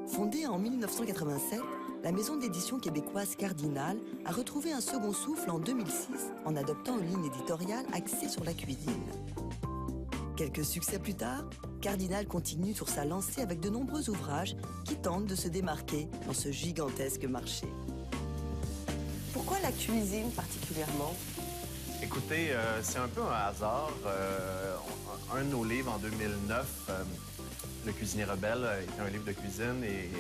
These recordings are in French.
Fondée en 1987, la maison d'édition québécoise Cardinal a retrouvé un second souffle en 2006 en adoptant une ligne éditoriale axée sur la cuisine. Quelques succès plus tard, Cardinal continue sur sa lancée avec de nombreux ouvrages qui tentent de se démarquer dans ce gigantesque marché. Pourquoi la cuisine particulièrement? Écoutez, c'est un peu un hasard. Un de nos livres en 2009, Le cuisinier rebelle, était un livre de cuisine et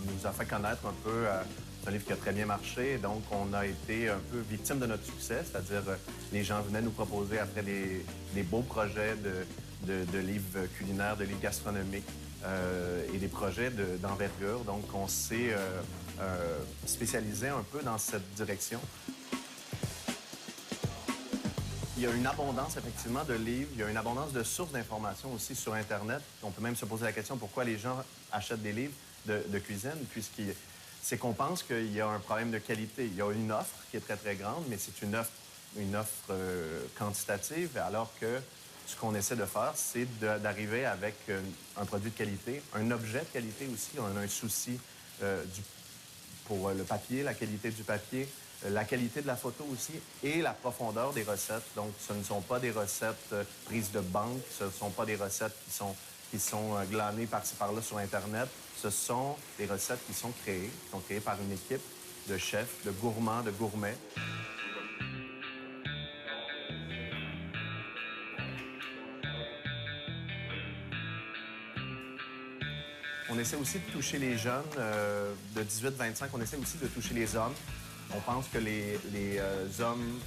nous a fait connaître un peu. C'est un livre qui a très bien marché, donc on a été un peu victime de notre succès, c'est-à-dire les gens venaient nous proposer après des beaux projets de livres culinaires, de livres gastronomiques et des projets d'envergure. Donc on s'est spécialisé un peu dans cette direction. Il y a une abondance, effectivement, de livres. Il y a une abondance de sources d'informations aussi sur Internet. On peut même se poser la question pourquoi les gens achètent des livres de cuisine, c'est qu'on pense qu'il y a un problème de qualité. Il y a une offre qui est très, très grande, mais c'est une offre quantitative, alors que ce qu'on essaie de faire, c'est d'arriver avec un produit de qualité, un objet de qualité aussi. On a un souci pour le papier, la qualité du papier, la qualité de la photo aussi et la profondeur des recettes. Donc, ce ne sont pas des recettes prises de banque, ce ne sont pas des recettes qui sont glanées par-ci par-là sur Internet. Ce sont des recettes qui sont créées par une équipe de chefs, de gourmands, de gourmets. On essaie aussi de toucher les jeunes de 18-25. On essaie aussi de toucher les hommes. On pense que les hommes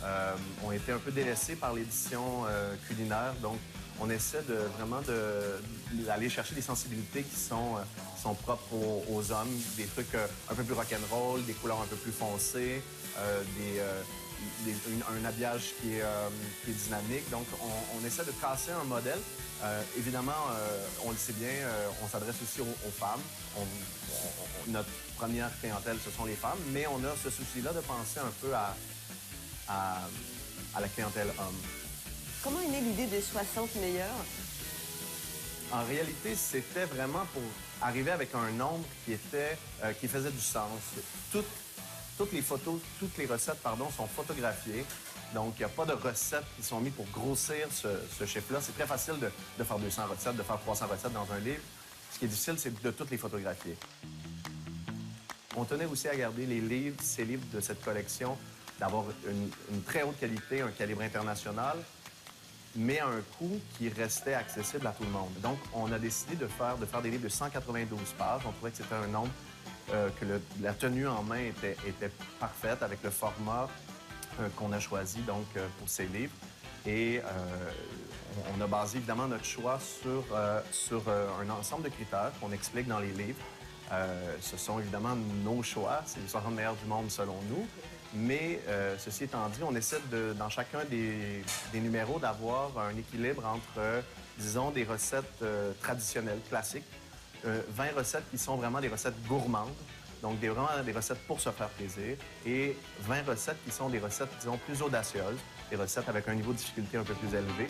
ont été un peu délaissés par l'édition culinaire. Donc, on essaie vraiment d'aller chercher des sensibilités qui sont propres aux hommes, des trucs un peu plus rock'n'roll, des couleurs un peu plus foncées, un habillage qui est dynamique. Donc, on essaie de casser un modèle. Évidemment, on le sait bien, on s'adresse aussi aux femmes. Notre première clientèle, ce sont les femmes, mais on a ce souci-là de penser un peu à la clientèle homme. Comment est née l'idée des 60 meilleurs? En réalité, c'était vraiment pour arriver avec un nombre qui faisait du sens. Toutes les photos, toutes les recettes, sont photographiées. Donc, il n'y a pas de recettes qui sont mises pour grossir ce chiffre-là. C'est très facile de faire 200 recettes, de faire 300 recettes dans un livre. Ce qui est difficile, c'est de toutes les photographier. On tenait aussi à garder ces livres de cette collection, d'avoir une très haute qualité, un calibre international, mais à un coût qui restait accessible à tout le monde. Donc, on a décidé de faire des livres de 192 pages. On trouvait que c'était un nombre que la tenue en main était parfaite avec le format qu'on a choisi donc, pour ces livres. Et on a basé évidemment notre choix sur un ensemble de critères qu'on explique dans les livres. Ce sont évidemment nos choix, c'est les 60 meilleurs du monde selon nous. Mais ceci étant dit, on essaie dans chacun des numéros d'avoir un équilibre entre, disons, des recettes traditionnelles, classiques, 20 recettes qui sont vraiment des recettes gourmandes, donc vraiment des recettes pour se faire plaisir, et 20 recettes qui sont des recettes, disons, plus audacieuses, des recettes avec un niveau de difficulté un peu plus élevé.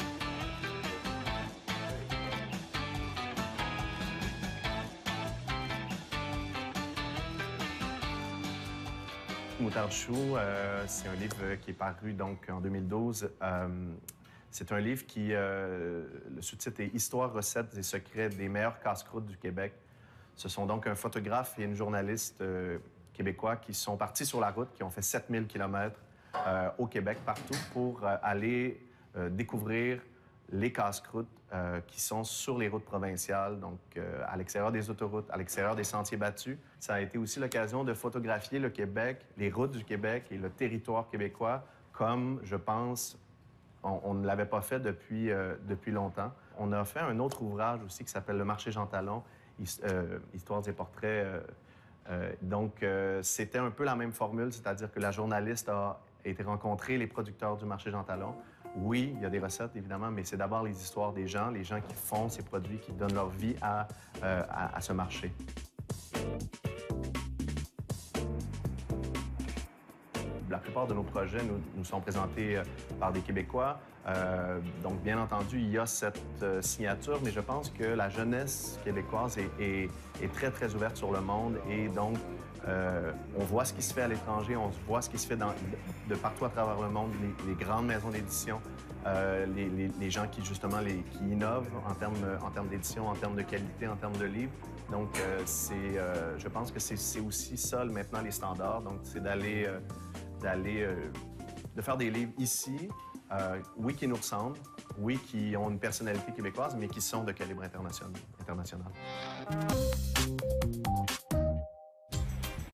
Moutarde chou, c'est un livre qui est paru donc en 2012. C'est un livre qui, le sous-titre est « Histoire, recettes et secrets des meilleurs casse-croûtes du Québec ». Ce sont donc un photographe et une journaliste québécois qui sont partis sur la route, qui ont fait 7000 km au Québec, partout, pour aller découvrir les casse-croûtes qui sont sur les routes provinciales, donc à l'extérieur des autoroutes, à l'extérieur des sentiers battus. Ça a été aussi l'occasion de photographier le Québec, les routes du Québec et le territoire québécois, comme, je pense, on ne l'avait pas fait depuis longtemps. On a fait un autre ouvrage aussi qui s'appelle « Le marché Jean Talon », Histoire des portraits. Donc, c'était un peu la même formule, c'est-à-dire que la journaliste a été rencontrer les producteurs du marché Jean Talon. Oui, il y a des recettes, évidemment, mais c'est d'abord les histoires des gens, les gens qui font ces produits, qui donnent leur vie à ce marché. la plupart de nos projets nous sont présentés par des Québécois. Donc, bien entendu, il y a cette signature, mais je pense que la jeunesse québécoise est très, très ouverte sur le monde et donc, on voit ce qui se fait à l'étranger, on voit ce qui se fait de partout à travers le monde, les grandes maisons d'édition, les gens qui, justement, qui innovent en termes d'édition, en termes de qualité, en termes de livres. Donc, je pense que c'est aussi ça, maintenant, les standards. Donc, c'est de faire des livres ici, oui, qui nous ressemblent, oui, qui ont une personnalité québécoise, mais qui sont de calibre international.